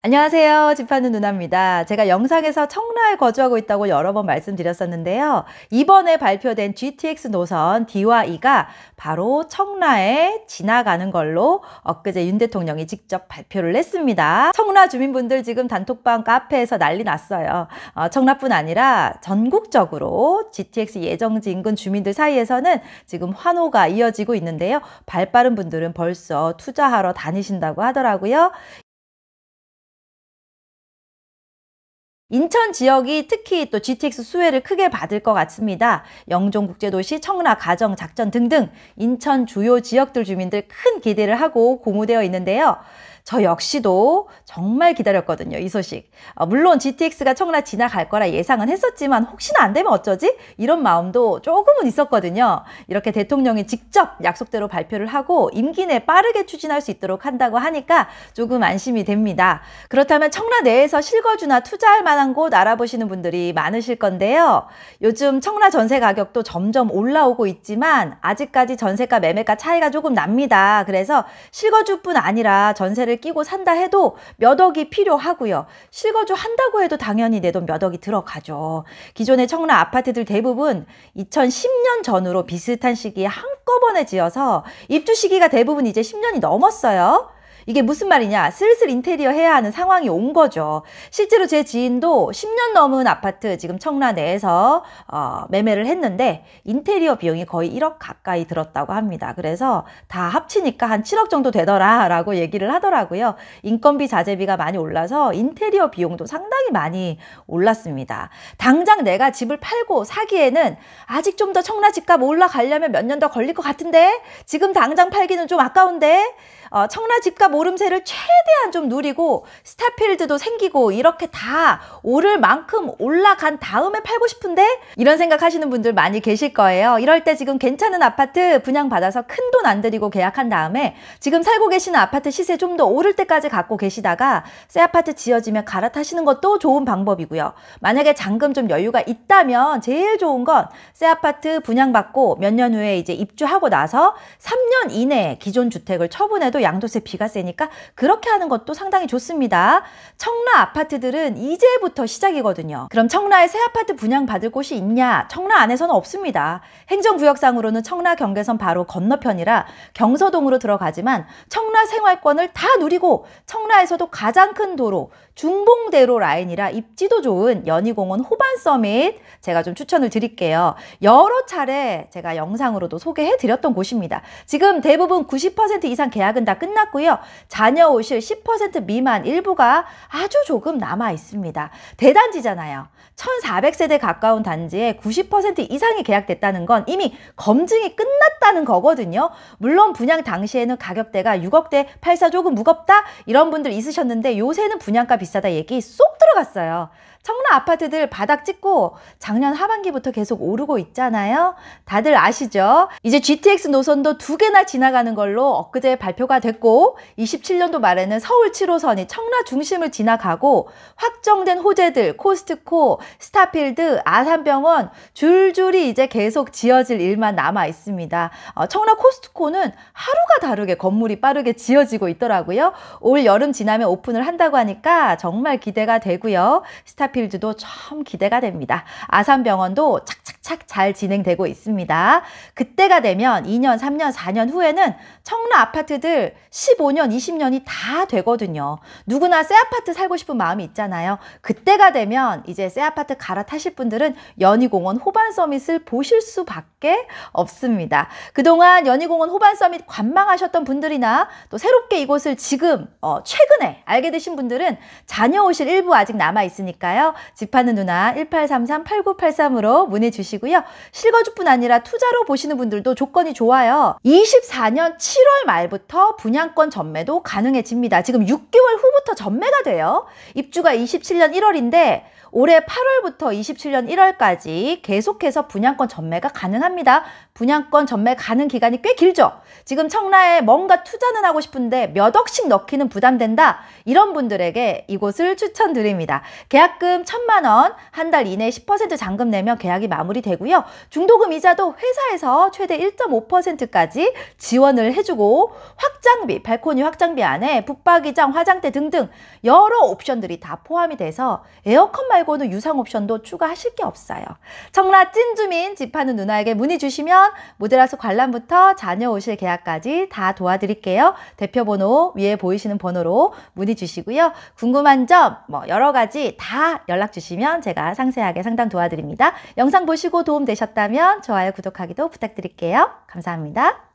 안녕하세요. 집 파는 누나입니다. 제가 영상에서 청라에 거주하고 있다고 여러 번 말씀드렸었는데요. 이번에 발표된 GTX 노선 D와 E가 바로 청라에 지나가는 걸로 엊그제 윤 대통령이 직접 발표를 했습니다. 청라 주민분들 지금 단톡방 카페에서 난리 났어요. 청라뿐 아니라 전국적으로 GTX 예정지 인근 주민들 사이에서는 지금 환호가 이어지고 있는데요. 발 빠른 분들은 벌써 투자하러 다니신다고 하더라고요. 인천 지역이 특히 또 GTX 수혜를 크게 받을 것 같습니다. 영종국제도시, 청라, 가정, 작전 등등 인천 주요 지역들 주민들 큰 기대를 하고 고무되어 있는데요. 저 역시도 정말 기다렸거든요, 이 소식. 물론 GTX가 청라 지나갈 거라 예상은 했었지만 혹시나 안 되면 어쩌지? 이런 마음도 조금은 있었거든요. 이렇게 대통령이 직접 약속대로 발표를 하고 임기 내 빠르게 추진할 수 있도록 한다고 하니까 조금 안심이 됩니다. 그렇다면 청라 내에서 실거주나 투자할 만한 곳 알아보시는 분들이 많으실 건데요. 요즘 청라 전세 가격도 점점 올라오고 있지만 아직까지 전세가 매매가 차이가 조금 납니다. 그래서 실거주뿐 아니라 전세를 끼고 산다 해도 몇 억이 필요하고요. 실거주 한다고 해도 당연히 내 돈 몇 억이 들어가죠. 기존의 청라 아파트들 대부분 2010년 전후로 비슷한 시기에 한꺼번에 지어서 입주 시기가 대부분 이제 10년이 넘었어요. 이게 무슨 말이냐? 슬슬 인테리어 해야 하는 상황이 온 거죠. 실제로 제 지인도 10년 넘은 아파트 지금 청라 내에서 매매를 했는데 인테리어 비용이 거의 1억 가까이 들었다고 합니다. 그래서 다 합치니까 한 7억 정도 되더라라고 얘기를 하더라고요. 인건비, 자재비가 많이 올라서 인테리어 비용도 상당히 많이 올랐습니다. 당장 내가 집을 팔고 사기에는 아직 좀 더 청라 집값 올라가려면 몇 년 더 걸릴 것 같은데 지금 당장 팔기는 좀 아까운데 청라 집값 오름세를 최대한 좀 누리고 스타필드도 생기고 이렇게 다 오를 만큼 올라간 다음에 팔고 싶은데 이런 생각 하시는 분들 많이 계실 거예요. 이럴 때 지금 괜찮은 아파트 분양받아서 큰 돈 안 들이고 계약한 다음에 지금 살고 계시는 아파트 시세 좀 더 오를 때까지 갖고 계시다가 새 아파트 지어지면 갈아타시는 것도 좋은 방법이고요. 만약에 잔금 좀 여유가 있다면 제일 좋은 건 새 아파트 분양받고 몇 년 후에 이제 입주하고 나서 3년 이내에 기존 주택을 처분해도 양도세 비과세니까 그렇게 하는 것도 상당히 좋습니다. 청라 아파트들은 이제부터 시작이거든요. 그럼 청라에 새 아파트 분양받을 곳이 있냐? 청라 안에서는 없습니다. 행정구역상으로는 청라 경계선 바로 건너편이라 경서동으로 들어가지만 청라 생활권을 다 누리고 청라에서도 가장 큰 도로 중봉대로 라인이라 입지도 좋은 연희공원 호반서밋 제가 좀 추천을 드릴게요. 여러 차례 제가 영상으로도 소개해 드렸던 곳입니다. 지금 대부분 90% 이상 계약은 다 끝났고요. 자녀 오실 10% 미만 일부가 아주 조금 남아 있습니다. 대단지잖아요. 1400세대 가까운 단지에 90% 이상이 계약됐다는 건 이미 검증이 끝났다는 거거든요. 물론 분양 당시에는 가격대가 6억대 팔사 조금 무겁다 이런 분들 있으셨는데 요새는 분양가 비싸다 얘기 쏙 들어갔어요. 청라 아파트들 바닥 찍고 작년 하반기부터 계속 오르고 있잖아요. 다들 아시죠? 이제 GTX 노선도 2개나 지나가는 걸로 엊그제 발표가 됐고 27년도 말에는 서울 7호선이 청라 중심을 지나가고 확정된 호재들 코스트코, 스타필드, 아산병원 줄줄이 이제 계속 지어질 일만 남아 있습니다. 청라 코스트코는 하루가 다르게 건물이 빠르게 지어지고 있더라고요. 올 여름 지나면 오픈을 한다고 하니까 정말 기대가 되고요. 스타필드도 참 기대가 됩니다. 아산병원도 착착착 잘 진행되고 있습니다. 그때가 되면 2년, 3년, 4년 후에는 청라 아파트들 15년, 20년이 다 되거든요. 누구나 새 아파트 살고 싶은 마음이 있잖아요. 그때가 되면 이제 새 아파트 갈아타실 분들은 연희공원 호반서밋을 보실 수밖에 없습니다. 그동안 연희공원 호반서밋 관망하셨던 분들이나 또 새롭게 이곳을 지금 최근에 알게 되신 분들은 자녀 오실 일부 아직 남아 있으니까요. 집 파는 누나 1833-8983으로 문의 주시고요. 실거주뿐 아니라 투자로 보시는 분들도 조건이 좋아요. 24년 7월 말부터 분양권 전매도 가능해집니다. 지금 6개월 후부터 전매가 돼요. 입주가 27년 1월인데 올해 8월부터 27년 1월까지 계속해서 분양권 전매가 가능합니다. 분양권 전매 가능 기간이 꽤 길죠. 지금 청라에 뭔가 투자는 하고 싶은데 몇 억씩 넣기는 부담된다. 이런 분들에게 이곳을 추천드립니다. 드립니다. 계약금 1,000만 원, 한 달 이내에 10% 잔금 내면 계약이 마무리되고요. 중도금 이자도 회사에서 최대 1.5%까지 지원을 해주고 확장비, 발코니 확장비 안에 붙박이장, 화장대 등등 여러 옵션들이 다 포함이 돼서 에어컨 말고는 유상 옵션도 추가하실 게 없어요. 청라 찐주민 집하는 누나에게 문의 주시면 모델하우스 관람부터 자녀 오실 계약까지 다 도와드릴게요. 대표번호 위에 보이시는 번호로 문의 주시고요. 궁금한 점 여러 가지 다 연락 주시면 제가 상세하게 상담 도와드립니다. 영상 보시고 도움 되셨다면 좋아요, 구독하기도 부탁드릴게요. 감사합니다.